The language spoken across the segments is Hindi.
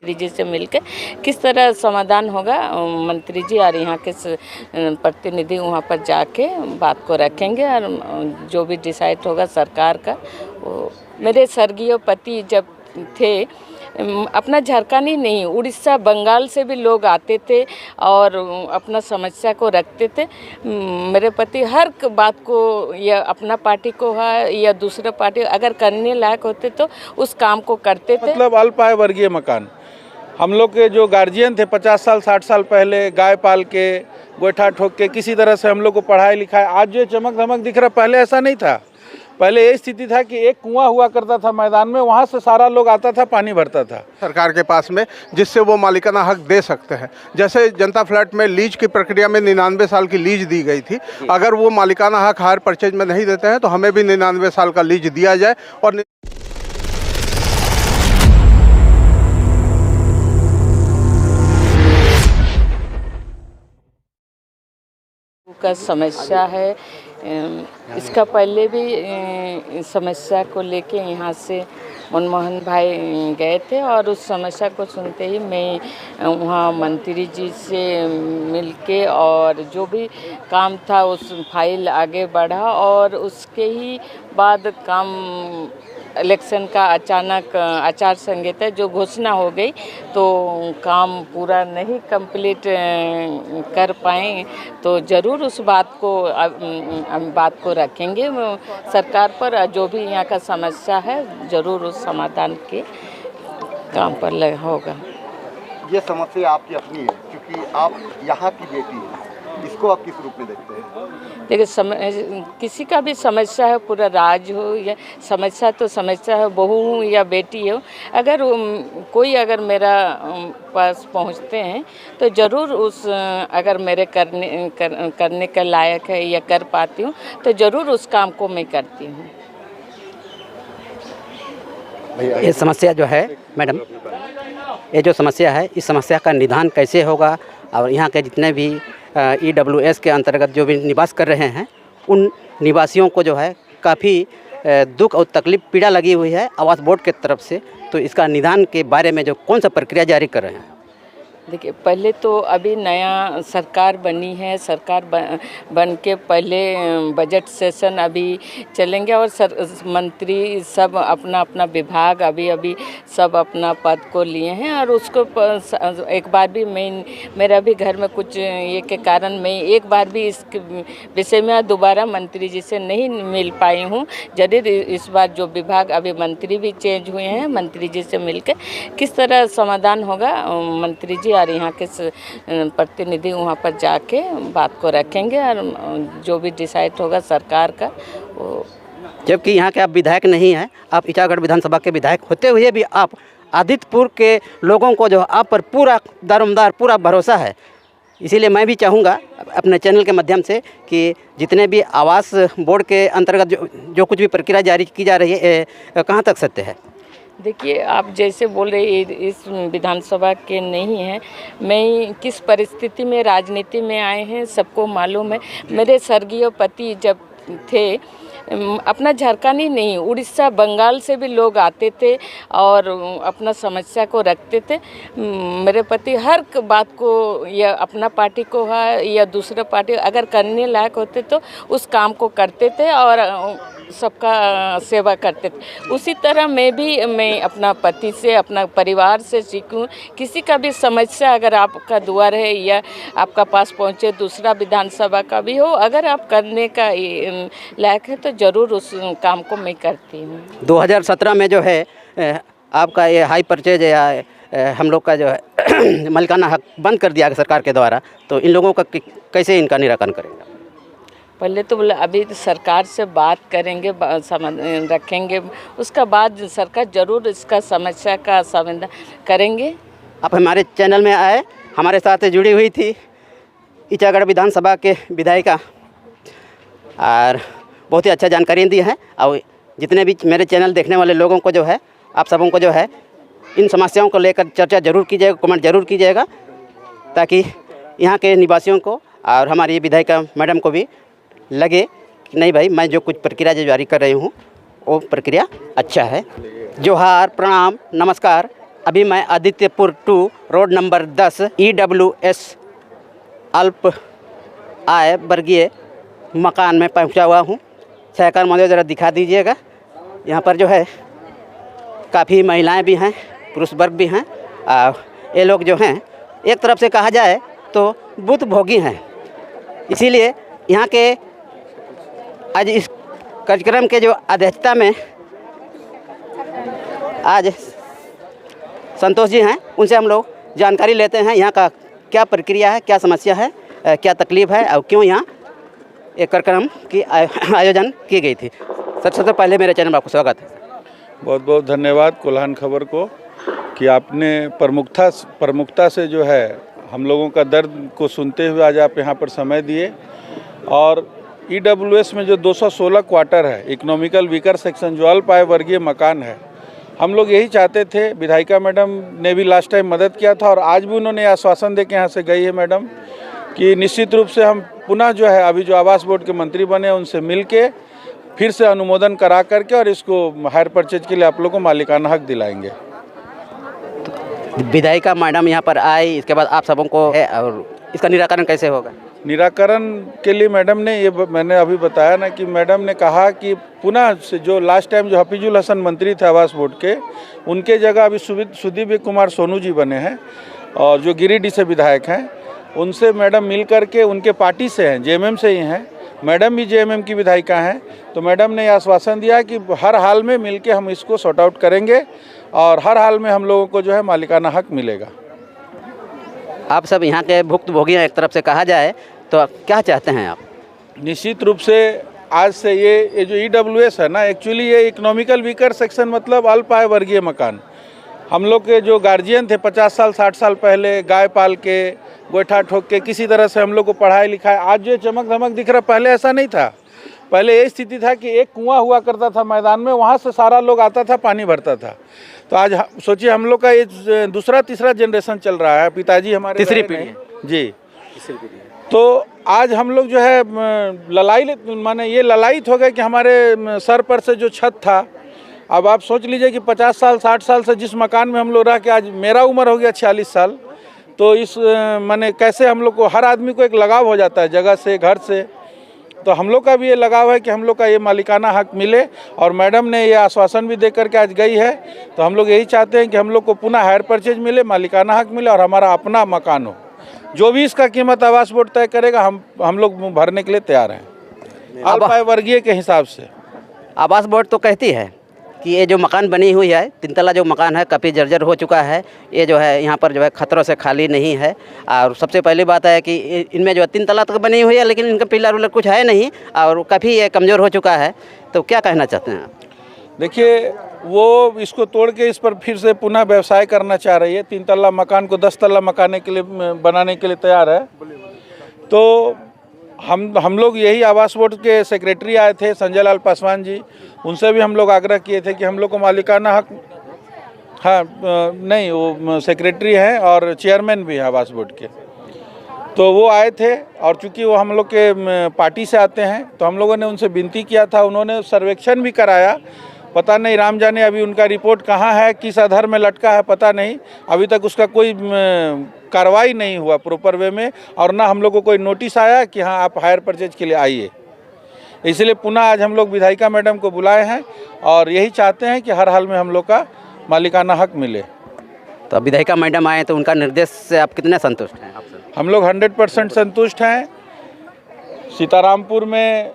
मंत्री जी से मिलकर किस तरह समाधान होगा, मंत्री जी और यहाँ के प्रतिनिधि वहाँ पर जाके बात को रखेंगे और जो भी डिसाइड होगा सरकार का। वो मेरे स्वर्गीय पति जब थे, अपना झारखंड ही नहीं उड़ीसा बंगाल से भी लोग आते थे और अपना समस्या को रखते थे। मेरे पति हर बात को, या अपना पार्टी को है या दूसरा पार्टी अगर करने लायक होते तो उस काम को करते थे। मतलब अल्प आय वर्गीय मकान, हम लोग के जो गार्जियन थे 50 साल 60 साल पहले गाय पाल के गोइठा ठोक के किसी तरह से हम लोग को पढ़ाई लिखाई, आज जो चमक धमक दिख रहा, पहले ऐसा नहीं था। पहले ये स्थिति था कि एक कुआं हुआ करता था मैदान में, वहाँ से सारा लोग आता था, पानी भरता था सरकार के पास में, जिससे वो मालिकाना हक दे सकते हैं। जैसे जनता फ्लैट में लीज की प्रक्रिया में 99 साल की लीज दी गई थी, अगर वो मालिकाना हक हायर परचेज में नहीं देते हैं तो हमें भी 99 साल का लीज दिया जाए। और का समस्या है, इसका पहले भी समस्या को लेके यहाँ से मनमोहन भाई गए थे और उस समस्या को सुनते ही मैं वहाँ मंत्री जी से मिलके और जो भी काम था उस फाइल आगे बढ़ा और उसके ही बाद काम इलेक्शन का अचानक आचार संहिता जो घोषणा हो गई तो काम पूरा नहीं कंप्लीट कर पाए। तो ज़रूर उस बात को रखेंगे सरकार पर, जो भी यहाँ का समस्या है ज़रूर उस समाधान के काम पर होगा। ये समस्या आपकी अपनी है क्योंकि आप यहाँ की बेटी हैं, इसको आप किस रूप में देखते हैं? देखिए, किसी का भी समस्या है, पूरा राज हो या समस्या तो समस्या है, बहू हो या बेटी हो, अगर कोई मेरा पास पहुंचते हैं तो ज़रूर उस अगर मेरे करने के लायक है या कर पाती हूं तो ज़रूर उस काम को मैं करती हूं। ये समस्या जो है मैडम, ये जो समस्या है, इस समस्या का निदान कैसे होगा और यहाँ के जितने भी EWS के अंतर्गत जो भी निवास कर रहे हैं उन निवासियों को जो है काफ़ी दुख और तकलीफ पीड़ा लगी हुई है आवास बोर्ड के तरफ से। तो इसका निदान के बारे में जो कौन सा प्रक्रिया जारी कर रहे हैं? देखिए, पहले तो अभी नया सरकार बनी है, सरकार बन के पहले बजट सेशन अभी चलेंगे और मंत्री सब अपना अपना विभाग अभी सब अपना पद को लिए हैं और उसको एक बार भी मेरा भी घर में कुछ ये के कारण मैं एक बार भी इस विषय में दोबारा मंत्री जी से नहीं मिल पाई हूँ। जरूर इस बार जो विभाग अभी मंत्री भी चेंज हुए हैं, मंत्री जी से मिलकर किस तरह समाधान होगा, मंत्री जी और यहाँ के प्रतिनिधि वहाँ पर जाके बात को रखेंगे और जो भी डिसाइड होगा सरकार का। वो जबकि यहाँ के आप विधायक नहीं हैं, आप ईचागढ़ विधानसभा के विधायक होते हुए भी आप आदित्यपुर के लोगों को जो आप पर पूरा दारोमदार पूरा भरोसा है, इसीलिए मैं भी चाहूँगा अपने चैनल के माध्यम से कि जितने भी आवास बोर्ड के अंतर्गत जो कुछ भी प्रक्रिया जारी की जा रही है कहाँ तक सत्य है? देखिए, आप जैसे बोल रहे इस विधानसभा के नहीं हैं, मैं किस परिस्थिति में राजनीति में आए हैं सबको मालूम है। मेरे स्वर्गीय पति जब थे, अपना झारखंड ही नहीं उड़ीसा बंगाल से भी लोग आते थे और अपना समस्या को रखते थे। मेरे पति हर बात को, या अपना पार्टी को है या दूसरा पार्टी अगर करने लायक होते तो उस काम को करते थे और सबका सेवा करते थे। उसी तरह मैं अपना पति से, अपना परिवार से सीखूं। किसी का भी समस्या अगर आपका द्वार है या आपका पास पहुंचे, दूसरा विधानसभा का भी हो, अगर आप करने का लायक है तो ज़रूर उस काम को मैं करती हूँ। 2017 में जो है आपका ये हाई परचेज या हम लोग का जो है मालिकाना हक बंद कर दिया गया सरकार के द्वारा, तो इन लोगों का कैसे इनका निराकरण करेंगे? पहले तो बोले अभी सरकार से बात करेंगे, रखेंगे, उसका बाद सरकार ज़रूर इसका समस्या का समाधान करेंगे। आप हमारे चैनल में आए, हमारे साथ जुड़ी हुई थी ईचागढ़ विधानसभा के विधायिका और बहुत ही अच्छा जानकारी दी है। और जितने भी मेरे चैनल देखने वाले लोगों को जो है, आप सबों को जो है इन समस्याओं को लेकर चर्चा जरूर कीजिएगा, कमेंट जरूर कीजिएगा, ताकि यहाँ के निवासियों को और हमारी विधायिका मैडम को भी लगे कि नहीं भाई, मैं जो कुछ प्रक्रिया जो जारी कर रही हूँ वो प्रक्रिया अच्छा है। जोहार, प्रणाम, नमस्कार। अभी मैं आदित्यपुर 2 रोड नंबर 10 EWS अल्प आय वर्गीय मकान में पहुंचा हुआ हूं। सहकार महोदय ज़रा दिखा दीजिएगा। यहाँ पर जो है काफ़ी महिलाएं भी हैं, पुरुष वर्ग भी हैं। ये लोग जो हैं एक तरफ से कहा जाए तो बुत भोगी हैं। इसीलिए यहाँ के आज इस कार्यक्रम के जो अध्यक्षता में आज संतोष जी हैं, उनसे हम लोग जानकारी लेते हैं यहाँ का क्या प्रक्रिया है, क्या समस्या है, क्या तकलीफ़ है और क्यों यहाँ एक कार्यक्रम की आयोजन की गई थी। सबसे पहले मेरे चैनल में आपको स्वागत है। बहुत बहुत धन्यवाद कोल्हान खबर को कि आपने प्रमुखता से जो है हम लोगों का दर्द को सुनते हुए आज आप यहाँ पर समय दिए। और EWS में जो 216 क्वार्टर है, इकोनॉमिकल वीकर सेक्शन, जो अल्प आय वर्गीय मकान है, हम लोग यही चाहते थे। विधायिका मैडम ने भी लास्ट टाइम मदद किया था और आज भी उन्होंने आश्वासन दे के यहाँ से गई है मैडम कि निश्चित रूप से हम पुनः जो है अभी जो आवास बोर्ड के मंत्री बने उनसे मिल के फिर से अनुमोदन करा करके और इसको हायर परचेज के लिए आप लोगों को मालिकाना हक दिलाएंगे। विधायिका मैडम यहाँ पर आई, इसके बाद आप सबों को है और इसका निराकरण कैसे होगा? निराकरण के लिए मैडम ने ये मैंने अभी बताया ना कि मैडम ने कहा कि पुनः से जो लास्ट टाइम जो हफीजुल हसन मंत्री थे आवास बोर्ड के, उनके जगह अभी सुदीप कुमार सोनू जी बने हैं और जो गिरिडीह से विधायक हैं, उनसे मैडम मिल करके उनके पार्टी से हैं, JMM से ही हैं, मैडम भी JMM की विधायिका हैं। तो मैडम ने आश्वासन दिया कि हर हाल में मिल के हम इसको सॉर्ट आउट करेंगे और हर हाल में हम लोगों को जो है मालिकाना हक मिलेगा। आप सब यहाँ के भुक्तभोगी हैं एक तरफ से कहा जाए तो क्या चाहते हैं आप? निश्चित रूप से आज से ये जो EWS है ना, एक्चुअली ये इकोनॉमिकल वीकर सेक्शन मतलब अल्प आय वर्गीय मकान। हम लोग के जो गार्जियन थे 50 साल 60 साल पहले गाय पाल के गोइठा ठोक के किसी तरह से हम लोग को पढ़ाई लिखाई, आज जो चमक धमक दिख रहा, पहले ऐसा नहीं था। पहले ये स्थिति था कि एक कुआं हुआ करता था मैदान में, वहाँ से सारा लोग आता था, पानी भरता था। तो आज सोचिए हम लोग का ये दूसरा तीसरा जनरेशन चल रहा है, पिताजी हमारे तीसरी पीढ़ी जी। तो आज हम लोग जो है ललायित हो गए कि हमारे सर पर से जो छत था, अब आप सोच लीजिए कि 50 साल 60 साल से जिस मकान में हम लोग रह के, आज मेरा उम्र हो गया 46 साल, तो इस कैसे हम लोग को, हर आदमी को एक लगाव हो जाता है जगह से, घर से। तो हम लोग का भी ये लगाव है कि हम लोग का ये मालिकाना हक मिले और मैडम ने ये आश्वासन भी दे करके आज गई है। तो हम लोग यही चाहते हैं कि हम लोग को पुनः हायर परचेज मिले, मालिकाना हक मिले और हमारा अपना मकान हो। जो भी इसका कीमत आवास बोर्ड तय करेगा हम लोग भरने के लिए तैयार हैं, अल्प आय वर्गीय के हिसाब से। आवास बोर्ड तो कहती है कि ये जो मकान बनी हुई है, 3 तला जो मकान है काफ़ी जर्जर हो चुका है, ये जो है यहाँ पर जो है खतरों से खाली नहीं है। और सबसे पहली बात है कि इनमें जो है 3 तला तक बनी हुई है लेकिन इनका पिलर उलर कुछ है नहीं और काफ़ी ये कमज़ोर हो चुका है। तो क्या कहना चाहते हैं आप? देखिए, वो इसको तोड़ के इस पर फिर से पुनः व्यवसाय करना चाह रही है। 3 तल्ला मकान को 10 तल्ला मकान के लिए बनाने के लिए तैयार है। तो हम लोग यही आवास बोर्ड के सेक्रेटरी आए थे संजय लाल पासवान जी, उनसे भी हम लोग आग्रह किए थे कि हम लोग को मालिकाना हक, हाँ नहीं वो सेक्रेटरी हैं और चेयरमैन भी हैं आवास बोर्ड के, तो वो आए थे और चूंकि वो हम लोग के पार्टी से आते हैं तो हम लोगों ने उनसे विनती किया था। उन्होंने सर्वेक्षण भी कराया, पता नहीं राम जाने अभी उनका रिपोर्ट कहाँ है, किस आधार में लटका है पता नहीं, अभी तक उसका कोई कार्रवाई नहीं हुआ प्रॉपर वे में और ना हम लोग को कोई नोटिस आया कि हाँ आप हायर परचेज के लिए आइए। इसलिए पुनः आज हम लोग विधायिका मैडम को बुलाए हैं और यही चाहते हैं कि हर हाल में हम लोग का मालिकाना हक मिले। तो अब विधायिका मैडम आए तो उनका निर्देश से आप कितने संतुष्ट हैं? हम लोग 100% संतुष्ट हैं। सीतारामपुर में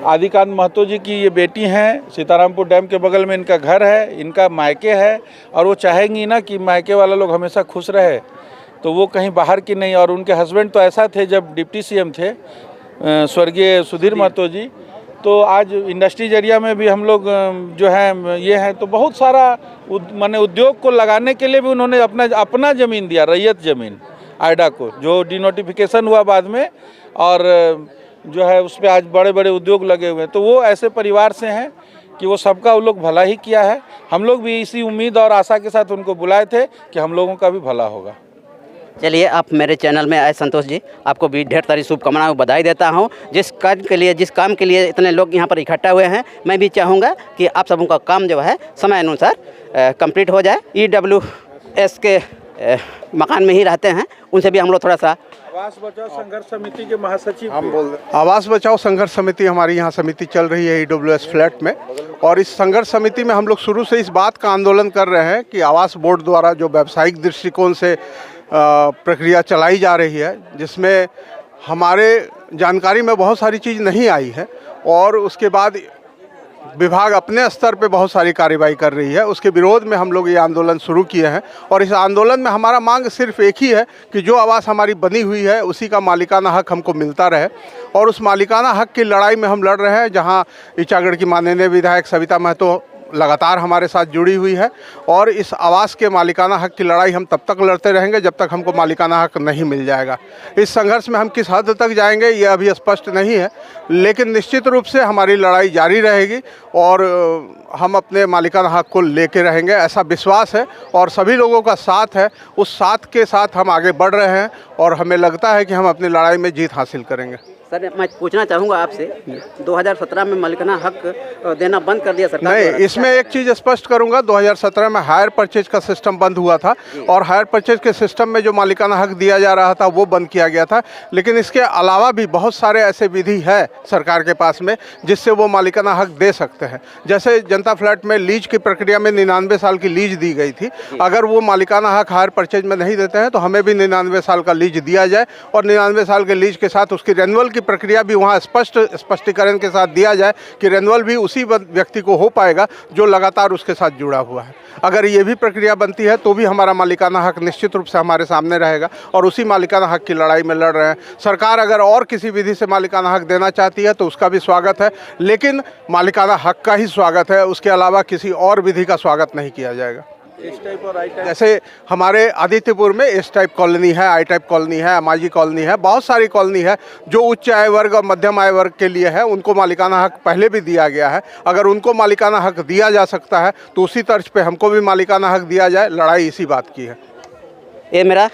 आदिकांत महतो जी की ये बेटी हैं, सीतारामपुर डैम के बगल में इनका घर है, इनका मायके है और वो चाहेंगी ना कि मायके वाला लोग हमेशा खुश रहे, तो वो कहीं बाहर की नहीं। और उनके हस्बैंड तो ऐसा थे जब डिप्टी CM थे स्वर्गीय सुधीर महतो जी, तो आज इंडस्ट्रीज एरिया में भी हम लोग जो हैं ये हैं, तो बहुत सारा माने उद्योग को लगाने के लिए भी उन्होंने अपना ज़मीन दिया, रैयत ज़मीन आइडा को, जो डिनोटिफिकेशन हुआ बाद में और जो है उस पर आज बड़े बड़े उद्योग लगे हुए हैं। तो वो ऐसे परिवार से हैं कि वो सबका उन लोग भला ही किया है। हम लोग भी इसी उम्मीद और आशा के साथ उनको बुलाए थे कि हम लोगों का भी भला होगा। चलिए, आप मेरे चैनल में आए संतोष जी, आपको भी ढेर सारी शुभकामनाएं, बधाई देता हूं। जिस काम के लिए इतने लोग यहां पर इकट्ठा हुए हैं, मैं भी चाहूँगा कि आप सबों का काम जो है समय अनुसार कंप्लीट हो जाए। EWS के मकान में ही रहते हैं, उनसे भी हम लोग थोड़ा सा। आवास बचाओ संघर्ष समिति के महासचिव हम बोल रहे आवास बचाओ संघर्ष समिति, हमारी यहाँ समिति चल रही है EWS फ्लैट में, और इस संघर्ष समिति में हम लोग शुरू से इस बात का आंदोलन कर रहे हैं कि आवास बोर्ड द्वारा जो व्यावसायिक दृष्टिकोण से प्रक्रिया चलाई जा रही है, जिसमें हमारे जानकारी में बहुत सारी चीज़ नहीं आई है, और उसके बाद विभाग अपने स्तर पे बहुत सारी कार्रवाई कर रही है, उसके विरोध में हम लोग ये आंदोलन शुरू किए हैं। और इस आंदोलन में हमारा मांग सिर्फ एक ही है कि जो आवास हमारी बनी हुई है उसी का मालिकाना हक हमको मिलता रहे, और उस मालिकाना हक की लड़ाई में हम लड़ रहे हैं, जहाँ ईचागढ़ की माननीय विधायक सविता महतो लगातार हमारे साथ जुड़ी हुई है। और इस आवास के मालिकाना हक की लड़ाई हम तब तक लड़ते रहेंगे जब तक हमको मालिकाना हक नहीं मिल जाएगा। इस संघर्ष में हम किस हद तक जाएंगे ये अभी स्पष्ट नहीं है, लेकिन निश्चित रूप से हमारी लड़ाई जारी रहेगी और हम अपने मालिकाना हक को लेके रहेंगे, ऐसा विश्वास है और सभी लोगों का साथ है। उस साथ के साथ हम आगे बढ़ रहे हैं और हमें लगता है कि हम अपनी लड़ाई में जीत हासिल करेंगे। सर, मैं पूछना चाहूँगा आपसे, 2017 में मालिकाना हक देना बंद कर दिया सरकार नहीं, इसमें एक चीज़ स्पष्ट करूंगा, 2017 में हायर परचेज का सिस्टम बंद हुआ था, और हायर परचेज के सिस्टम में जो मालिकाना हक दिया जा रहा था वो बंद किया गया था। लेकिन इसके अलावा भी बहुत सारे ऐसे विधि है सरकार के पास में जिससे वो मालिकाना हक दे सकते हैं। जैसे जनता फ्लैट में लीज की प्रक्रिया में 99 साल की लीज दी गई थी, अगर वो मालिकाना हक हायर परचेज में नहीं देते हैं तो हमें भी 99 साल का लीज दिया जाए, और 99 साल के लीज के साथ उसकी रेन्युअल की प्रक्रिया भी वहाँ स्पष्टीकरण के साथ दिया जाए कि रेन्युअल भी उसी व्यक्ति को हो पाएगा जो लगातार उसके साथ जुड़ा हुआ है। अगर ये भी प्रक्रिया बनती है तो भी हमारा मालिकाना हक निश्चित रूप से हमारे सामने रहेगा, और उसी मालिकाना हक की लड़ाई में लड़ रहे हैं। सरकार अगर और किसी विधि से मालिकाना हक देना चाहती है तो उसका भी स्वागत है, लेकिन मालिकाना हक का ही स्वागत है, उसके अलावा किसी और विधि का स्वागत नहीं किया जाएगा। एस टाइप और आई टाइप, जैसे हमारे आदित्यपुर में एस टाइप कॉलोनी है, आई टाइप कॉलोनी है, अमाजी कॉलोनी है, बहुत सारी कॉलोनी है जो उच्च आय वर्ग और मध्यम आय वर्ग के लिए है, उनको मालिकाना हक पहले भी दिया गया है। अगर उनको मालिकाना हक दिया जा सकता है तो उसी तर्ज पे हमको भी मालिकाना हक दिया जाए। लड़ाई इसी बात की है। ये मेरा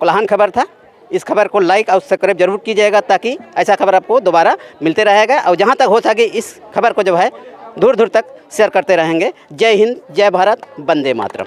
कोल्हान खबर था। इस खबर को लाइक और सब्सक्राइब जरूर कीजिएगा ताकि ऐसा खबर आपको दोबारा मिलते रहेगा, और जहाँ तक हो सके इस खबर को जो है दूर दूर तक शेयर करते रहेंगे। जय हिंद, जय भारत, वंदे मातरम।